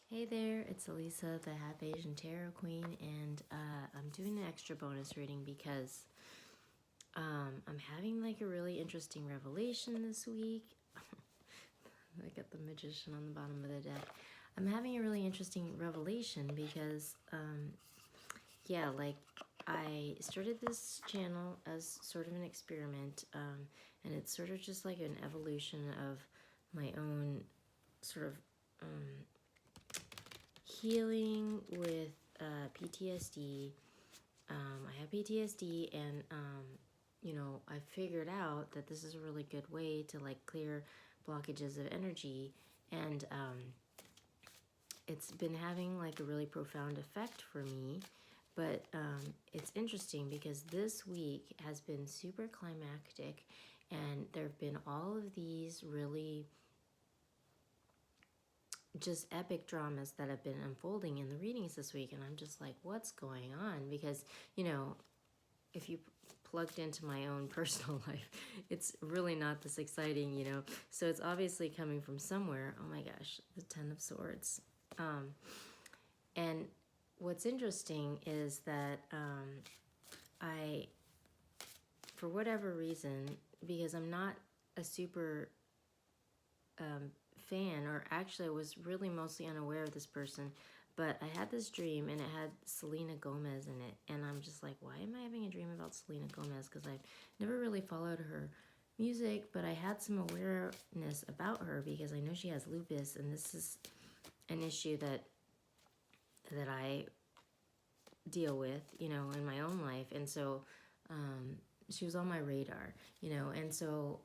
Hey there, it's Elisa, the Half Asian Tarot Queen, and I'm doing an extra bonus reading because I'm having like a really interesting revelation this week. I got the Magician on the bottom of the deck. I'm having a really interesting revelation because, yeah, like I started this channel as sort of an experiment, and it's sort of just like an evolution of my own sort of healing with PTSD. I have PTSD, and you know, I figured out that this is a really good way to like clear blockages of energy, and it's been having like a really profound effect for me. But it's interesting because this week has been super climactic, and there have been all of these really just epic dramas that have been unfolding in the readings this week, and I'm just like, what's going on? Because, you know, if you plugged into my own personal life, it's really not this exciting, you know. So it's obviously coming from somewhere. Oh my gosh, the Ten of Swords. And what's interesting is that I, for whatever reason, because I'm not a super fan, or actually I was really mostly unaware of this person, but I had this dream and it had Selenagomez in it, and I'm just like, why am I having a dream about Selenagomez? Because I've never really followed her music, but I had some awareness about her because I know she has lupus, and this is an issue that I deal with, you know, in my own life, and so she was on my radar, you know, and so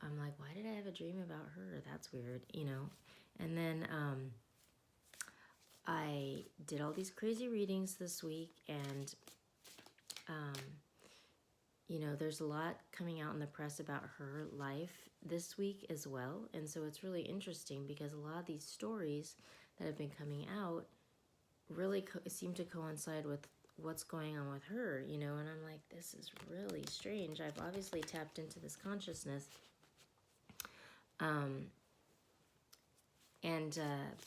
I'm like, why did I have a dream about her? That's weird, you know. And then I did all these crazy readings this week, and you know, there's a lot coming out in the press about her life this week as well. And so it's really interesting because a lot of these stories that have been coming out really seem to coincide with what's going on with her, you know. And I'm like, this is really strange. I've obviously tapped into this consciousness.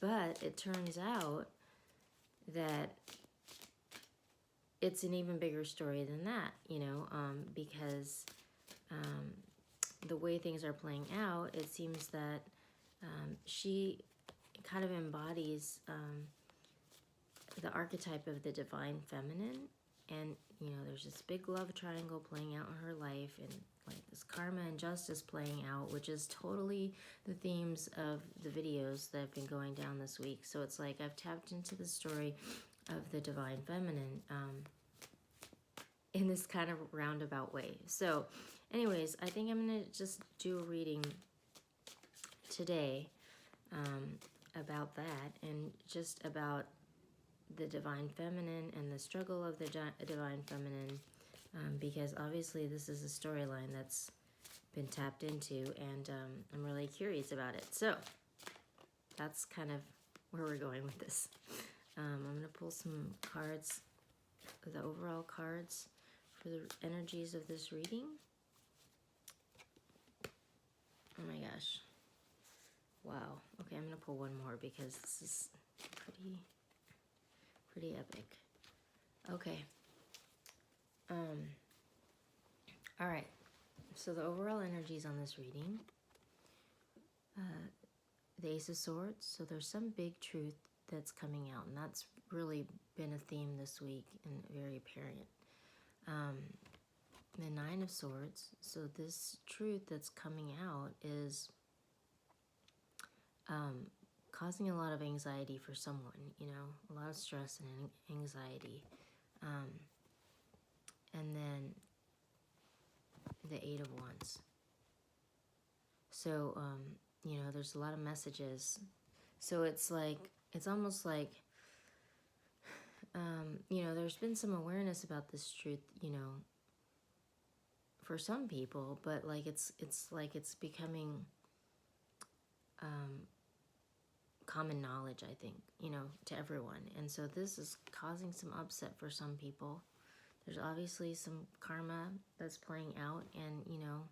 But it turns out that it's an even bigger story than that, you know, because the way things are playing out, it seems that she kind of embodies the archetype of the divine feminine. And, you know, there's this big love triangle playing out in her life, and like this karma and justice playing out, which is totally the themes of the videos that have been going down this week. So it's like I've tapped into the story of the divine feminine in this kind of roundabout way. So anyways, I think I'm going to just do a reading today about that, and just about the divine feminine and the struggle of the divine feminine, because obviously this is a storyline that's been tapped into, and I'm really curious about it. So that's kind of where we're going with this. I'm going to pull some cards, the overall cards for the energies of this reading. Oh my gosh. Wow. Okay, I'm going to pull one more because this is pretty epic. Okay. All right. So the overall energies on this reading, the Ace of Swords. So there's some big truth that's coming out, and that's really been a theme this week and very apparent. The Nine of Swords. So this truth that's coming out is causing a lot of anxiety for someone, you know, a lot of stress and anxiety. And then the Eight of Wands. So, you know, there's a lot of messages. So it's like, it's almost like, you know, there's been some awareness about this truth, you know, for some people, but like it's like it's becoming common knowledge, I think, you know, to everyone. And so this is causing some upset for some people. There's obviously some karma that's playing out, and, you know,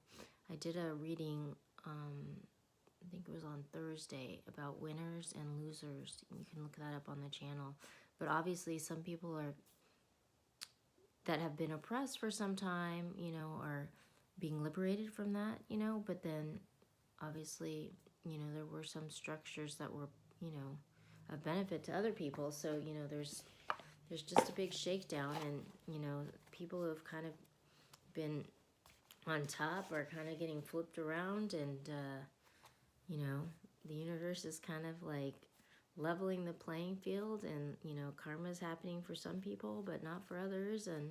I did a reading, I think think it was on Thursday, about winners and losers. You can look that up on the channel. But obviously some people that have been oppressed for some time, you know, are being liberated from that, you know, but then obviously, you know, there were some structures that were, you know, of benefit to other people. So, you know, there's just a big shakedown, and, you know, people who have kind of been on top are kind of getting flipped around, and, you know, the universe is kind of like leveling the playing field, and, you know, karma is happening for some people, but not for others, and,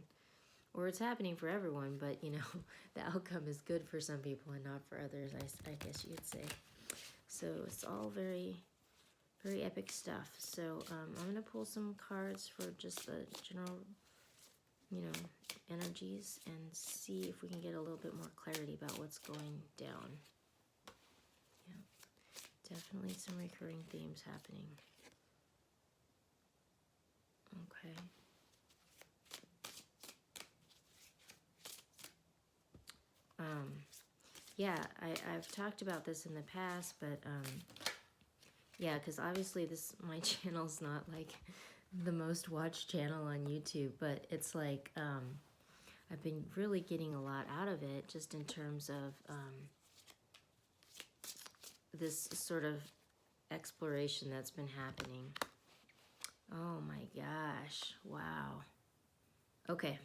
or it's happening for everyone, but, you know, the outcome is good for some people and not for others, I guess you could say. So it's all very, very epic stuff. So I'm going to pull some cards for just the general, you know, energies, and see if we can get a little bit more clarity about what's going down. Yeah, definitely some recurring themes happening. Okay. Yeah, I've talked about this in the past, but yeah, because obviously my channel's not like the most watched channel on YouTube, but it's like I've been really getting a lot out of it, just in terms of this sort of exploration that's been happening. Oh my gosh, wow. Okay,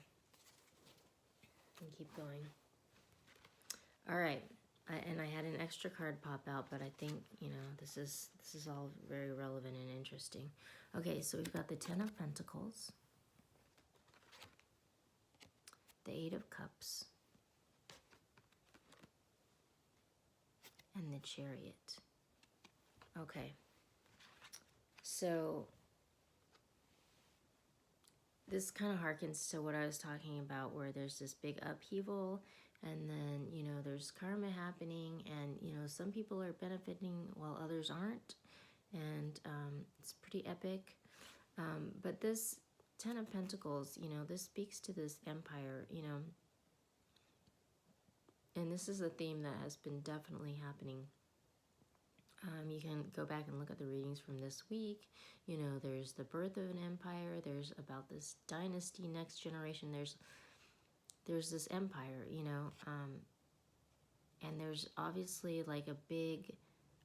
and keep going. All right, and I had an extra card pop out, but I think, you know, this is all very relevant and interesting. Okay, so we've got the Ten of Pentacles, the Eight of Cups, and the Chariot. Okay, so this kind of harkens to what I was talking about, where there's this big upheaval, and then, you know, there's karma happening, and, you know, some people are benefiting while others aren't, and it's pretty epic. But this Ten of Pentacles, you know, this speaks to this empire, you know, and this is a theme that has been definitely happening. You can go back and look at the readings from this week. You know, there's the birth of an empire. There's about this dynasty, next generation. There's this empire, you know, and there's obviously like a big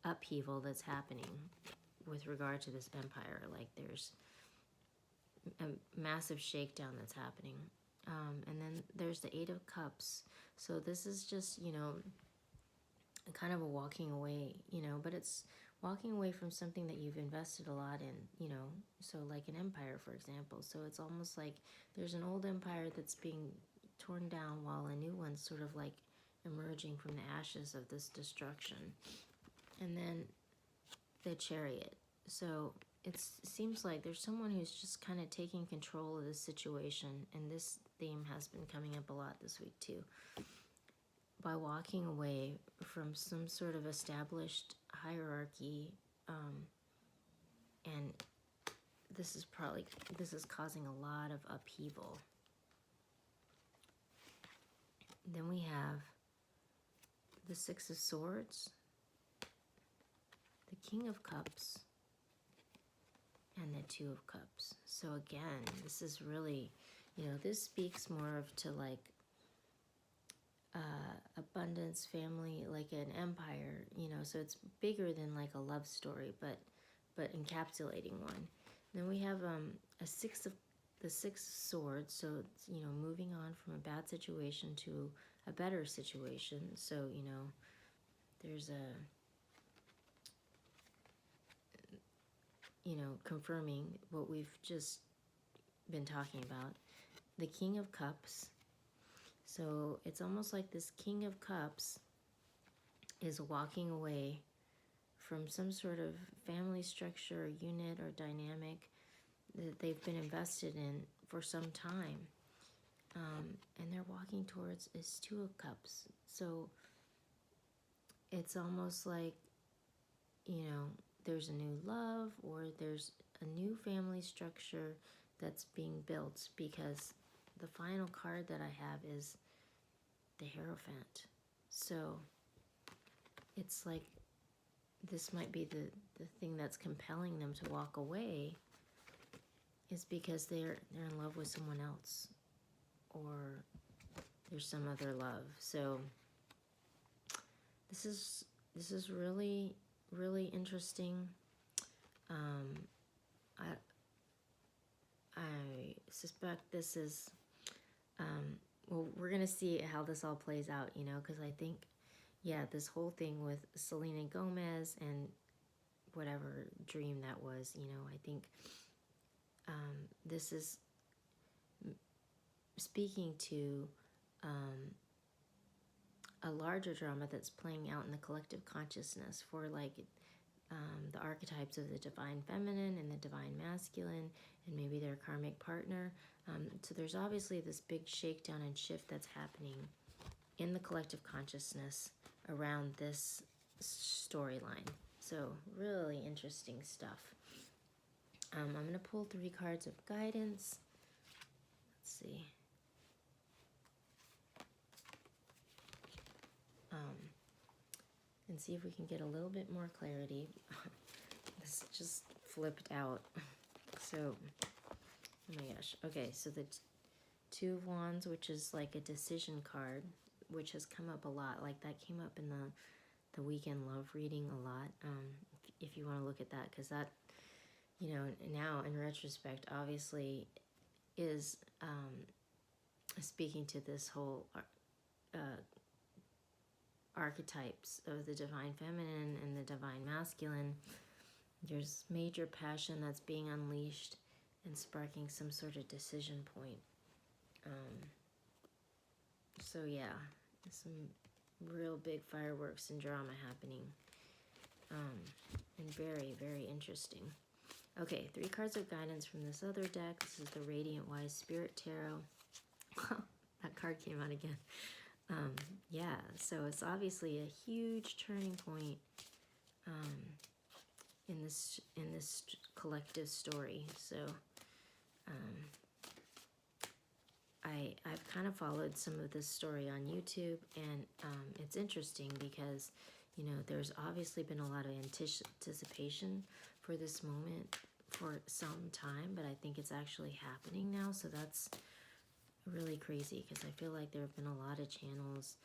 upheaval that's happening with regard to this empire. Like there's a massive shakedown that's happening. And then there's the Eight of Cups. So this is just, you know, kind of a walking away, you know, but it's walking away from something that you've invested a lot in, you know, so like an empire, for example. So it's almost like there's an old empire that's being torn down while a new one's sort of like emerging from the ashes of this destruction. And then the Chariot. So it seems like there's someone who's just kind of taking control of this situation, and this theme has been coming up a lot this week too, by walking away from some sort of established hierarchy, and this is causing a lot of upheaval. Then we have the Six of Swords, the King of Cups, and the Two of Cups. So again, this is really, you know, this speaks more of to like abundance, family, like an empire, you know, so it's bigger than like a love story, but encapsulating one. Then we have the Six of Swords, so it's, you know, moving on from a bad situation to a better situation. So, you know, there's you know, confirming what we've just been talking about. The King of Cups. So it's almost like this King of Cups is walking away from some sort of family structure, or unit, or dynamic that they've been invested in for some time. And they're walking towards this Two of Cups. So it's almost like, you know, there's a new love, or there's a new family structure that's being built, because the final card that I have is the Hierophant. So it's like this might be the thing that's compelling them to walk away, is because they're in love with someone else, or there's some other love. So this is really, really interesting. I suspect this is, well, we're going to see how this all plays out, you know, because I think, yeah, this whole thing with Selenagomez and whatever dream that was, you know, I think this is speaking to a larger drama that's playing out in the collective consciousness for like the archetypes of the divine feminine and the divine masculine, and maybe their karmic partner. So there's obviously this big shakedown and shift that's happening in the collective consciousness around this storyline. So really interesting stuff. I'm going to pull 3 cards of guidance. Let's see. And see if we can get a little bit more clarity. This just flipped out. So, oh my gosh. Okay, so the 2 of Wands, which is like a decision card, which has come up a lot. Like that came up in the weekend love reading a lot. If you want to look at that, because that, you know, now in retrospect, obviously is speaking to this whole archetypes of the divine feminine and the divine masculine. There's major passion that's being unleashed and sparking some sort of decision point. So yeah, some real big fireworks and drama happening. And very, very interesting. Okay, 3 cards of guidance from this other deck. This is the Radiant Wise Spirit Tarot. That card came out again. Yeah, so it's obviously a huge turning point in this collective story. So I've kind of followed some of this story on YouTube, and it's interesting because, you know, there's obviously been a lot of anticipation for this moment for some time, but I think it's actually happening now. So that's really crazy, because I feel like there have been a lot of channels,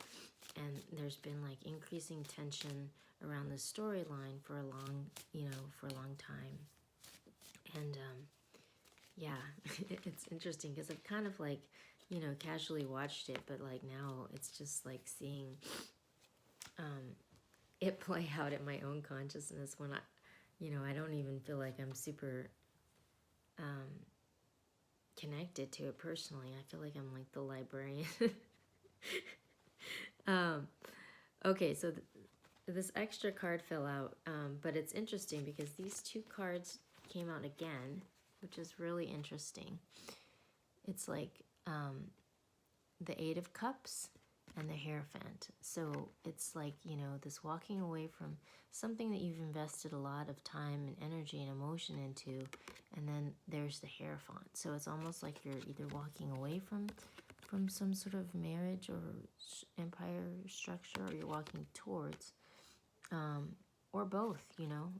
and there's been like increasing tension around the storyline for a long time. And yeah, it's interesting because I've kind of like, you know, casually watched it, but like now it's just like seeing it play out in my own consciousness when I don't even feel like I'm super connected to it personally. I feel like I'm like the librarian. Okay, so this extra card fell out, but it's interesting because these 2 cards came out again, which is really interesting. It's like the 8 of Cups and the Hierophant. So it's like, you know, this walking away from something that you've invested a lot of time and energy and emotion into, and then there's the Hierophant. So it's almost like you're either walking away from some sort of marriage or empire structure, or you're walking towards, or both, you know.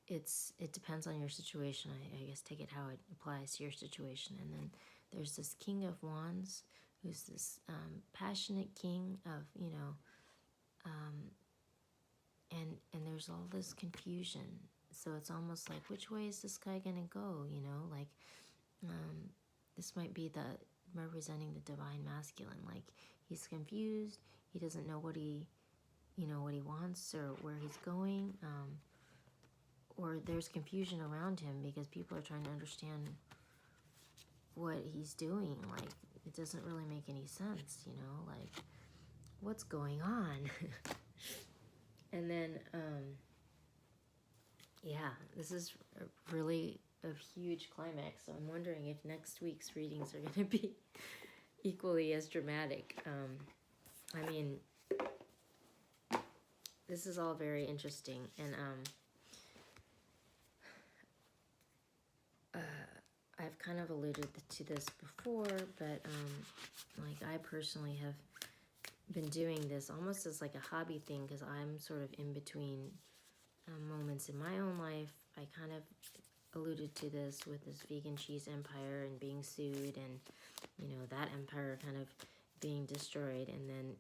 It depends on your situation. I guess take it how it applies to your situation. And then there's this King of Wands, who's this passionate king of, you know, and there's all this confusion. So it's almost like, which way is this guy gonna go? You know, like this might be representing the divine masculine. Like he's confused. He doesn't know what he wants or where he's going. Or there's confusion around him because people are trying to understand what he's doing. Like, it doesn't really make any sense, you know, like, what's going on? And then, yeah, this is really a huge climax. So I'm wondering if next week's readings are going to be equally as dramatic. I mean, this is all very interesting. And, I've kind of alluded to this before, but like I personally have been doing this almost as like a hobby thing, because I'm sort of in between moments in my own life. I kind of alluded to this with this vegan cheese empire and being sued, and that empire kind of being destroyed. And then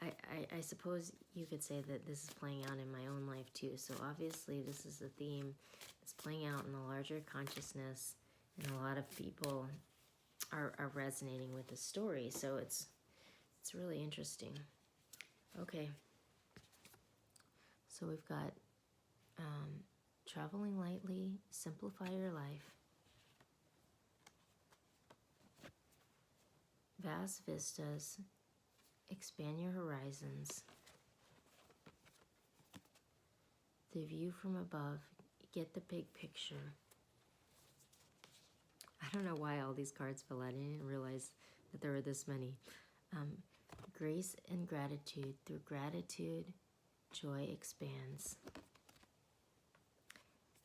I suppose you could say that this is playing out in my own life too. So obviously this is a theme that's playing out in the larger consciousness, and a lot of people are resonating with the story. So it's really interesting. Okay, so we've got traveling lightly, simplify your life, vast vistas, expand your horizons, the view from above, get the big picture. I don't know why all these cards fell out. I didn't realize that there were this many. Grace and gratitude. Through gratitude, joy expands.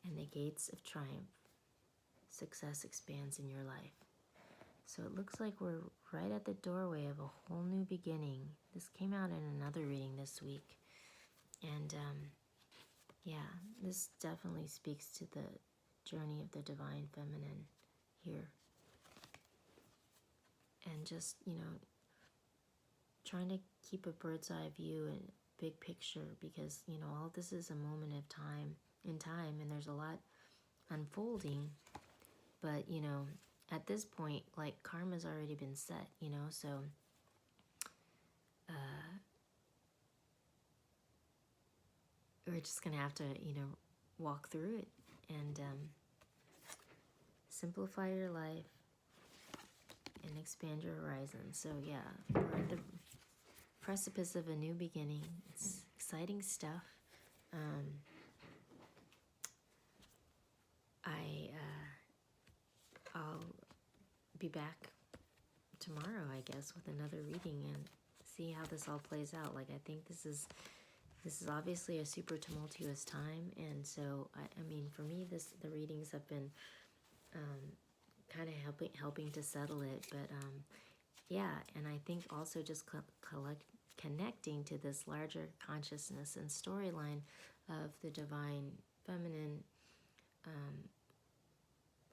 And the gates of triumph. Success expands in your life. So it looks like we're right at the doorway of a whole new beginning. This came out in another reading this week. And yeah, this definitely speaks to the journey of the divine feminine here. And just, trying to keep a bird's eye view and big picture, because, all of this is a moment of time, and there's a lot unfolding. But, at this point, like, karma's already been set, so we're just gonna have to, walk through it and simplify your life and expand your horizons. So yeah, we're at the precipice of a new beginning. It's exciting stuff. I'll be back tomorrow, I guess, with another reading and see how this all plays out. Like, I think this is obviously a super tumultuous time, and so I mean, for me, the readings have been kind of helping to settle it. But yeah, and I think also just connecting to this larger consciousness and storyline of the divine feminine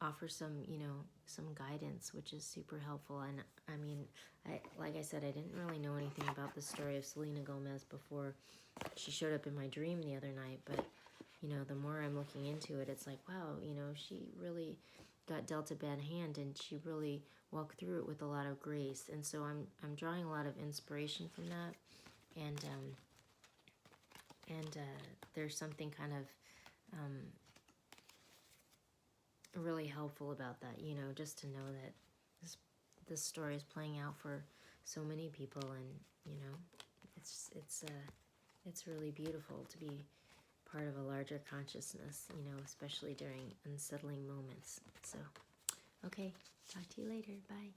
offers some guidance, which is super helpful. And I mean, like I said, I didn't really know anything about the story of Selenagomez before she showed up in my dream the other night. But the more I'm looking into it, it's like, wow, she really got dealt a bad hand, and she really walked through it with a lot of grace. And so I'm drawing a lot of inspiration from that, and there's something kind of really helpful about that, just to know that this story is playing out for so many people, and it's really beautiful to be part of a larger consciousness, especially during unsettling moments. So, okay, talk to you later. Bye.